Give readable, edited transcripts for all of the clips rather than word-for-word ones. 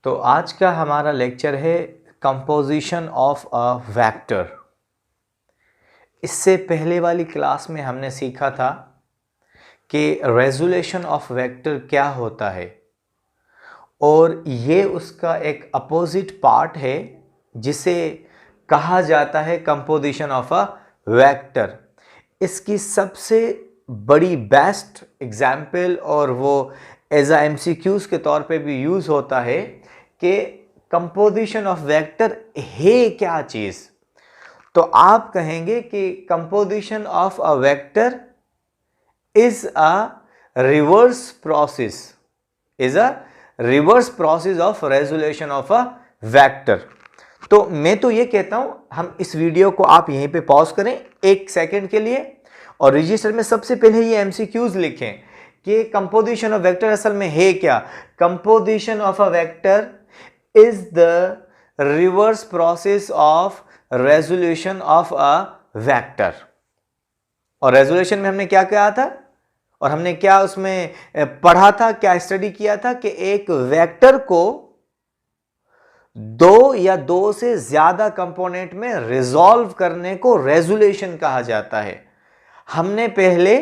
तो आज का हमारा लेक्चर है कंपोजिशन ऑफ अ वेक्टर। इससे पहले वाली क्लास में हमने सीखा था कि रेजोल्यूशन ऑफ वेक्टर क्या होता है और ये उसका एक अपोजिट पार्ट है जिसे कहा जाता है कंपोजिशन ऑफ अ वेक्टर। इसकी सबसे बड़ी बेस्ट एग्जाम्पल और वो एज आ एमसीक्यूज के तौर पे भी यूज़ होता है कि कंपोजिशन ऑफ वेक्टर है क्या चीज़। तो आप कहेंगे कि composition of a vector is a reverse process of resolution of a vector. तो मैं तो ये कहता हूं हम इस वीडियो को आप यहीं पे पॉज करें एक सेकंड के लिए और रजिस्टर में सबसे पहले ये एमसीक्यूज लिखें कि कंपोजिशन ऑफ वेक्टर असल में है क्या। Composition of a vector is the reverse process of resolution of a vector. और रेजोल्यूशन में हमने क्या कहा था और हमने क्या उसमें पढ़ा था, क्या स्टडी किया था कि एक वेक्टर को दो या दो से ज्यादा कंपोनेंट में रिजॉल्व करने को रेजोल्यूशन कहा जाता है। हमने पहले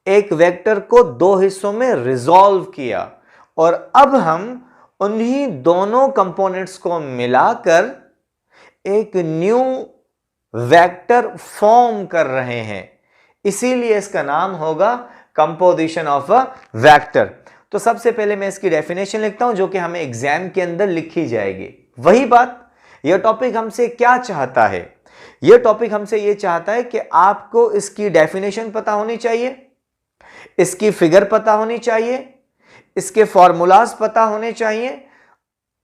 एक वेक्टर को दो हिस्सों में रिजॉल्व किया और अब हम उन्हीं दोनों कंपोनेंट्स को मिलाकर एक न्यू वेक्टर फॉर्म कर रहे हैं, इसीलिए इसका नाम होगा कंपोजिशन ऑफ अ वेक्टर। तो सबसे पहले मैं इसकी डेफिनेशन लिखता हूं जो कि हमें एग्जाम के अंदर लिखी जाएगी। वही बात, यह टॉपिक हमसे क्या चाहता है, यह टॉपिक हमसे यह चाहता है कि आपको इसकी डेफिनेशन पता होनी चाहिए, इसकी फिगर पता होनी चाहिए, इसके फॉर्मूलाज पता होने चाहिए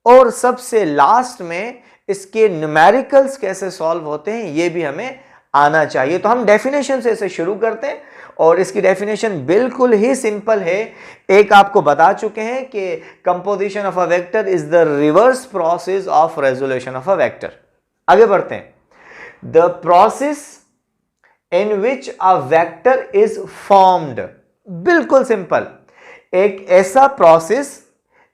और सबसे लास्ट में इसके न्यूमेरिकल्स कैसे सॉल्व होते हैं यह भी हमें आना चाहिए। तो हम डेफिनेशन से इसे शुरू करते हैं और इसकी डेफिनेशन बिल्कुल ही सिंपल है। एक आपको बता चुके हैं कि composition of a vector is the reverse process of resolution of a vector. आगे बढ़ते हैं। The process in which a vector is formed, बिल्कुल सिंपल, एक ऐसा प्रोसेस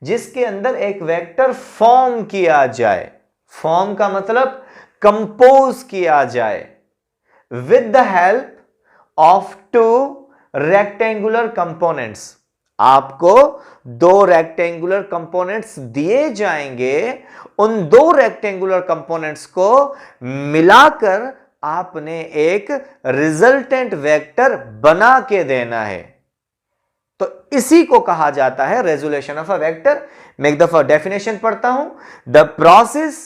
जिसके अंदर एक वेक्टर फॉर्म किया जाए। फॉर्म का मतलब कंपोज किया जाए with the help of two rectangular components. आपको दो रेक्टेंगुलर कंपोनेंट्स दिए जाएंगे, उन दो रेक्टेंगुलर कंपोनेंट्स को मिलाकर आपने एक रिजल्टेंट वेक्टर बना के देना है। तो इसी को कहा जाता है रेजोल्यूशन ऑफ अ वेक्टर। मैं एक दफा डेफिनेशन पढ़ता हूं। The process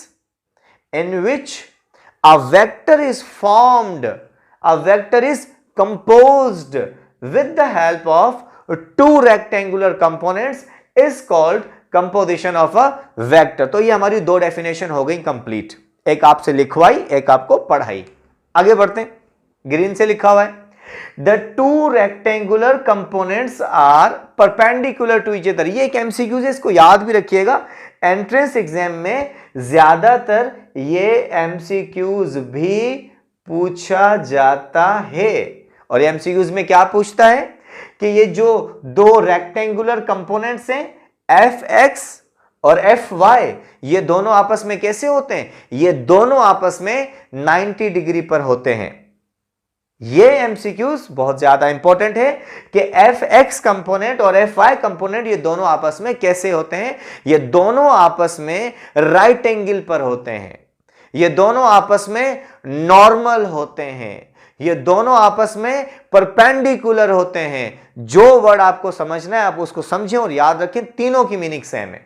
in which a vector is formed, a vector is composed with the help of two rectangular components is called composition of a vector। तो ये हमारी दो डेफिनेशन हो गई कंप्लीट, एक आपसे लिखवाई, एक आपको पढ़ाई। आगे बढ़ते हैं। ग्रीन से लिखा हुआ है the two rectangular components are perpendicular to each other। ये एक एमसीक्यू है, इसको याद भी रखिएगा। एंट्रेंस एग्जाम में ज्यादातर ये एमसीक्यूज भी पूछा जाता है। और एमसीक्यूज में क्या पूछता है कि ये जो दो रेक्टेंगुलर कंपोनेंट्स हैं एफ एक्स और एफ वाई, ये दोनों आपस में कैसे होते हैं, ये दोनों आपस में 90 डिग्री पर होते हैं। ये एमसीक्यूज बहुत ज्यादा इंपॉर्टेंट है कि एफ एक्स कंपोनेंट और एफ वाई कंपोनेंट ये दोनों आपस में कैसे होते हैं। ये दोनों आपस में राइट एंगल पर होते हैं, ये दोनों आपस में नॉर्मल होते हैं, ये दोनों आपस में परपेंडिकुलर होते हैं। जो वर्ड आपको समझना है आप उसको समझें और याद रखें, तीनों की मीनिंग सेम है।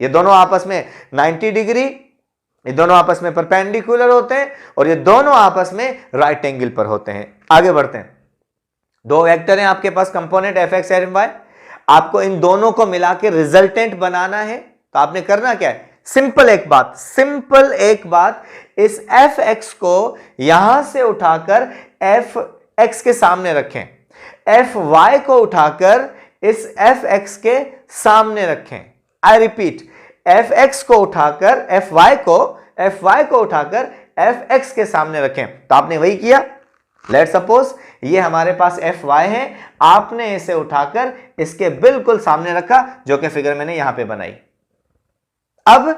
ये दोनों आपस में 90 डिग्री, ये दोनों आपस में परपेंडिकुलर होते हैं और ये दोनों आपस में राइट एंगल पर होते हैं। आगे बढ़ते हैं। दो वेक्टर हैं आपके पास, component F X and Y. आपको इन दोनों को मिला के रिजल्टेंट बनाना है। तो आपने करना क्या है, सिंपल एक बात, इस एफ एक्स को यहां से उठाकर एफ एक्स के सामने रखें, एफ वाई को उठाकर इस एफ एक्स के सामने रखें। आई रिपीट, एफ एक्स को उठाकर एफ वाई को उठाकर एफ एक्स के सामने रखें। तो आपने वही किया। लेट सपोज ये हमारे पास एफ वाई है, आपने इसे उठाकर इसके बिल्कुल सामने रखा, जो कि फिगर मैंने यहां पे बनाई। अब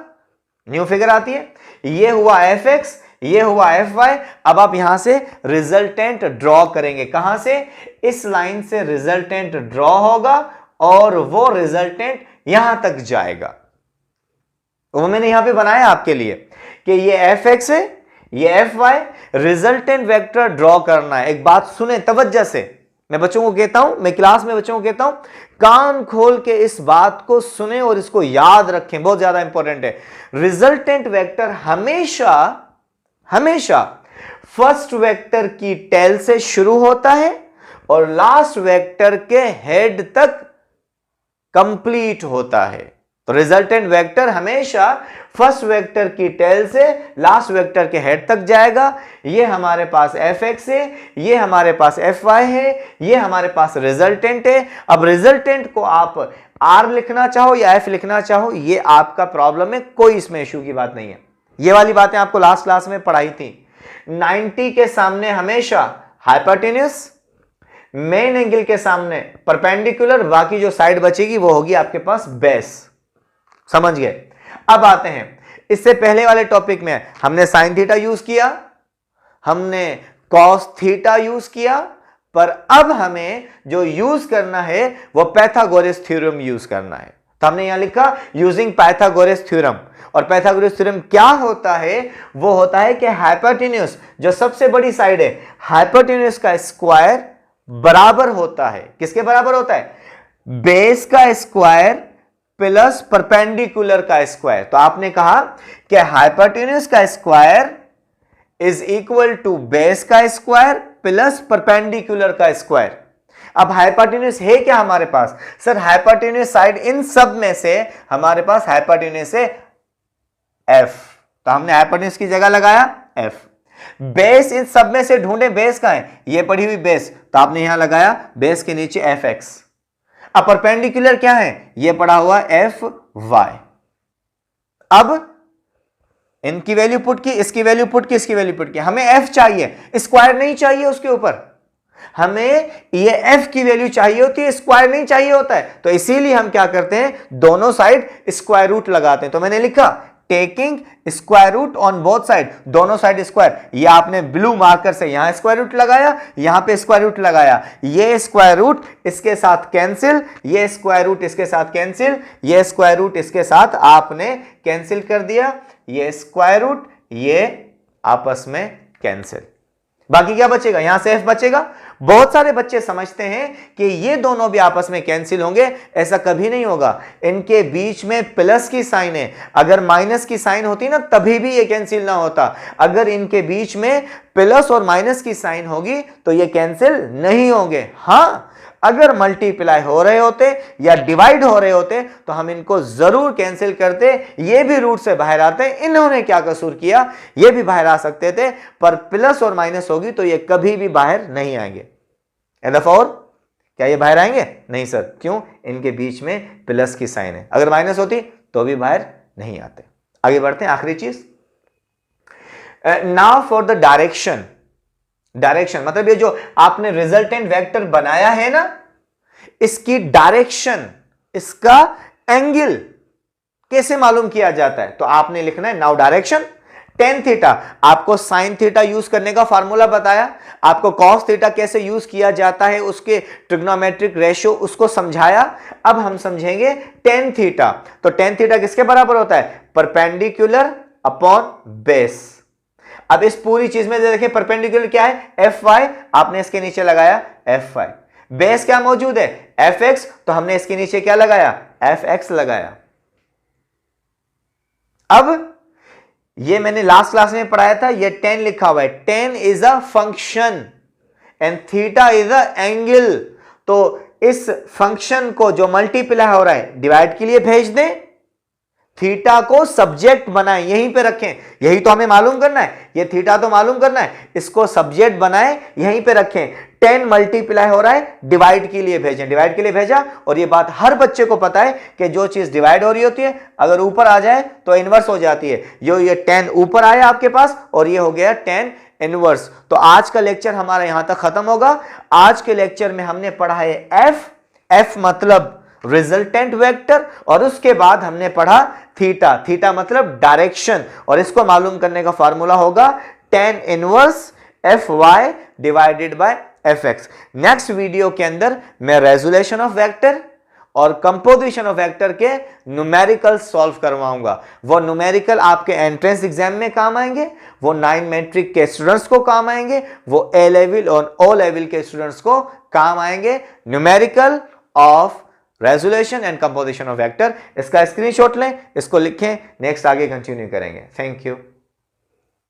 न्यू फिगर आती है, ये हुआ एफ एक्स, ये हुआ एफ वाई। अब आप यहां से रिजल्टेंट ड्रॉ करेंगे, कहां से? इस लाइन से रिजल्टेंट ड्रॉ होगा और वो रिजल्टेंट यहां तक जाएगा। वो मैंने यहां पे बनाया आपके लिए कि ये एफ एक्स है, ये F Y, resultant vector draw करना है। एक बात सुने तवज्जो से, मैं बच्चों को कहता हूं, मैं क्लास में बच्चों को कहता हूं, कान खोल के इस बात को सुने और इसको याद रखें, बहुत ज्यादा इंपॉर्टेंट है। रिजल्टेंट वेक्टर हमेशा हमेशा फर्स्ट वेक्टर की टेल से शुरू होता है और लास्ट वेक्टर के हेड तक कंप्लीट होता है। तो रिजल्टेंट वेक्टर हमेशा फर्स्ट वेक्टर की टेल से लास्ट वेक्टर के हेड तक जाएगा। ये हमारे पास एफ एक्स है, ये हमारे पास एफ वाई है, ये हमारे पास रिजल्टेंट है। अब रिजल्टेंट को आप आर लिखना चाहो या एफ लिखना चाहो, ये आपका प्रॉब्लम है, कोई इसमें इश्यू की बात नहीं है। ये वाली बातें आपको लास्ट क्लास में पढ़ाई थी। 90 के सामने हमेशा हाइपोटेन्यूस, मेन एंगल के सामने परपेंडिकुलर, बाकी जो साइड बचेगी वो होगी आपके पास बेस। समझ गए? अब आते हैं, इससे पहले वाले टॉपिक में हमने साइन थीटा यूज किया, हमने कॉस थीटा यूज किया, पर अब हमें जो यूज करना है वो पाइथागोरस थ्योरम यूज करना है। तो हमने यहां लिखा यूजिंग पाइथागोरस थ्योरम। और पाइथागोरस थ्योरम क्या होता है? वो होता है कि हाइपोटेन्यूस, जो सबसे बड़ी साइड है, हाइपोटेन्यूस का स्क्वायर बराबर होता है, किसके बराबर होता है? बेस का स्क्वायर प्लस परपेंडिकुलर का स्क्वायर। तो आपने कहा कि हाइपोटेन्यूस का square is equal to base का स्क्वायर प्लस परपेंडिकुलर का स्क्वायर। अब हाइपोटेन्यूस है क्या हमारे पास? सर हाइपोटेन्यूस साइड इन सब में से हमारे पास हाइपोटेन्यूस है एफ, तो हमने हाइपोटेन्यूस की जगह लगाया एफ। बेस इन सब में से ढूंढे, बेस कहां है? ये पड़ी हुई बेस, तो आपने यहां लगाया बेस के नीचे एफ एक्स। अब परपेंडिकुलर क्या है? ये पड़ा हुआ एफ वाई। अब इनकी वैल्यू पुट की, इसकी वैल्यू पुट की, इसकी वैल्यू पुट की। हमें एफ चाहिए, स्क्वायर नहीं चाहिए उसके ऊपर। हमें ये एफ की वैल्यू चाहिए होती है, स्क्वायर नहीं चाहिए होता है। तो इसीलिए हम क्या करते हैं, दोनों साइड स्क्वायर रूट लगाते हैं। तो मैंने लिखा taking square root on both side, दोनों साइड स्क्वायर। ये आपने ब्लू मार्कर से यहां स्क्वायर रूट लगाया, यहां पे स्क्वायर रूट लगाया। ये स्क्वायर रूट इसके साथ कैंसिल, ये स्क्वायर रूट इसके साथ कैंसिल, ये स्क्वायर रूट इसके साथ आपने कैंसिल कर दिया। ये स्क्वायर रूट ये आपस में कैंसिल। बाकी क्या बचेगा? यहां से एफ बचेगा। बहुत सारे बच्चे समझते हैं कि ये दोनों भी आपस में कैंसिल होंगे, ऐसा कभी नहीं होगा। इनके बीच में प्लस की साइन है, अगर माइनस की साइन होती ना तभी भी ये कैंसिल ना होता। अगर इनके बीच में प्लस और माइनस की साइन होगी तो ये कैंसिल नहीं होंगे। हाँ, अगर मल्टीप्लाई हो रहे होते या डिवाइड हो रहे होते तो हम इनको जरूर कैंसिल करते, ये भी रूट से बाहर आते। इन्होंने क्या कसूर किया? ये भी बाहर आ सकते थे, पर प्लस और माइनस होगी तो ये कभी भी बाहर नहीं आएंगे। और क्या ये बाहर आएंगे? नहीं सर, क्यों? इनके बीच में प्लस की साइन है, अगर माइनस होती तो भी बाहर नहीं आते। आगे बढ़ते हैं, आखिरी चीज, now for the direction. Direction मतलब ये जो आपने रिजल्टेंट वेक्टर बनाया है ना, इसकी डायरेक्शन, इसका एंगल कैसे मालूम किया जाता है? तो आपने लिखना है नाउ डायरेक्शन टेन थीटा। आपको साइन थीटा यूज करने का फार्मूला बताया, आपको कॉस थीटा कैसे यूज किया जाता है, उसके ट्रिग्नोमेट्रिक रेशियो उसको समझाया। अब हम समझेंगे टेन थीटा। तो टेन थीटा किसके बराबर होता है? Perpendicular upon base. अब इस पूरी चीज में देखिए परपेंडिकुलर क्या है? एफ वाई, आपने इसके नीचे लगाया एफ वाई। बेस क्या मौजूद है? एफ एक्स, तो हमने इसके नीचे क्या लगाया? एफ एक्स लगाया। अब ये मैंने लास्ट क्लास में पढ़ाया था, ये 10 लिखा हुआ है। 10 is a function and theta is a angle. तो इस फंक्शन को जो मल्टीप्लाई हो रहा है डिवाइड के लिए भेज दें, थीटा को सब्जेक्ट बनाएं, यहीं पे रखें। यही तो हमें मालूम करना है, ये थीटा तो मालूम करना है, इसको सब्जेक्ट बनाएं, यहीं पे रखें। 10 मल्टीप्लाई हो रहा है, डिवाइड के लिए भेजें। डिवाइड के लिए भेजा, और ये बात हर बच्चे को पता है कि जो चीज डिवाइड हो रही होती है अगर ऊपर आ जाए तो इनवर्स हो जाती है। ये 10 ऊपर आया आपके पास और ये हो गया 10 इनवर्स। तो आज का लेक्चर हमारा यहां तक खत्म होगा। आज के लेक्चर में हमने पढ़ा है एफ। एफ मतलब रिजल्टेंट वेक्टर, और उसके बाद हमने पढ़ा थीटा। थीटा मतलब डायरेक्शन, और इसको मालूम करने का फार्मूला होगा tan inverse Fy divided by Fx। Next video के अंदर मैं रेजोल्यूशन ऑफ वेक्टर और कंपोजिशन ऑफ वेक्टर के न्यूमेरिकल सॉल्व करवाऊंगा। वो न्यूमेरिकल आपके एंट्रेंस एग्जाम में काम आएंगे, वो 9 मैट्रिक के स्टूडेंट्स को काम आएंगे, वो ए लेवल और ओ लेवल के स्टूडेंट्स को काम आएंगे। Numerical of resolution and composition of vector, इसका स्क्रीनशॉट लें, इसको लिखें, नेक्स्ट आगे कंटिन्यू करेंगे। Thank you.